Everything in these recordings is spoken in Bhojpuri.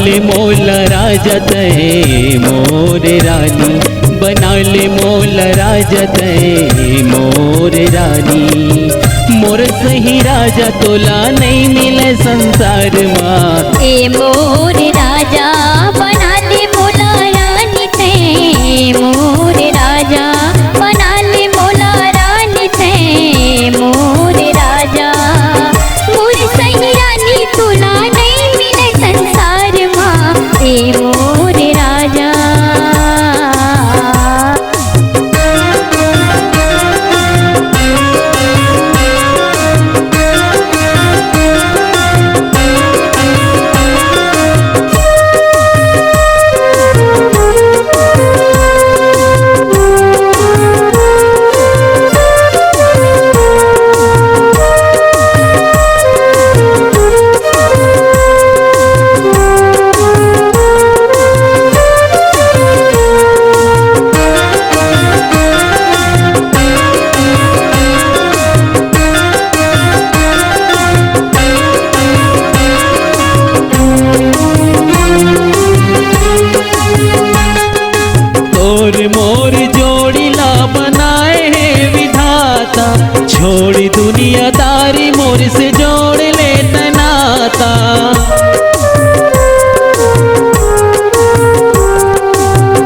ले मोला राजा तय मोर रानी, बना ले मोला राजा तय मोर रानी। मोर सही राजा तोला नहीं मिले संसार माँ, ए मोर राजा बना ले मोला रानी तय मोर राजा, बना ले मोला रानी तय मोर राजा। मोर सही रानी तोला नहीं मिले संसार माँ, ए मोर राजा। मोर जोड़ीला बनाए है विधाता, छोड़ी दुनियादारी मोर से जोड़ ले नाता।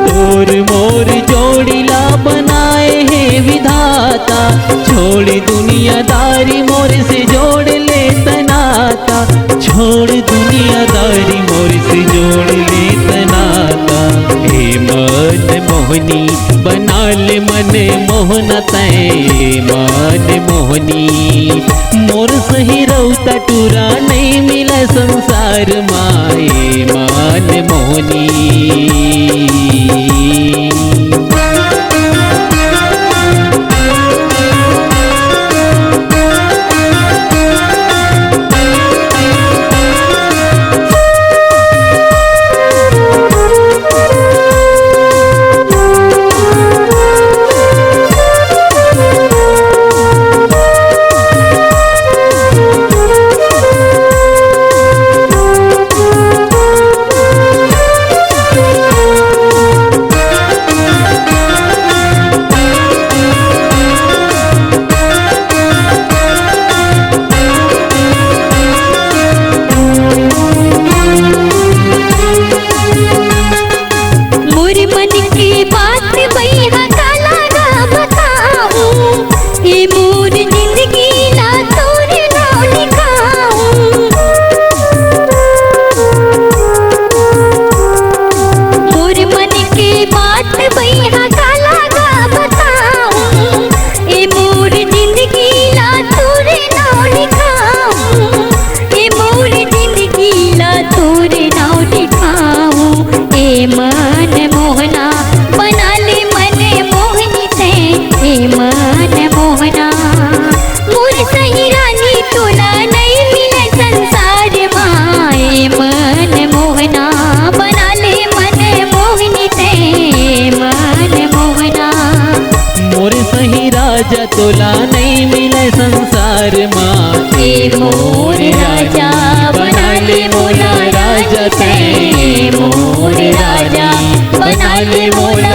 तोर मोर जोड़ीला बनाए है विधाता, छोड़ी दुनियादारी मोर से जोड़ ले नाता, छोड़ दुनियादारी मोर से जोड़ ले नाता। हे मन मोहनी बना ले मन मोहना तय मन मोहनी, मोर सही रौता टूरा नहीं मिला संसार माए मन मोहनी। राजा तोला नहीं मिले संसार माँ, ए मोर राजा बना ले मोला राजा तय मोर राजा, बना ले मोला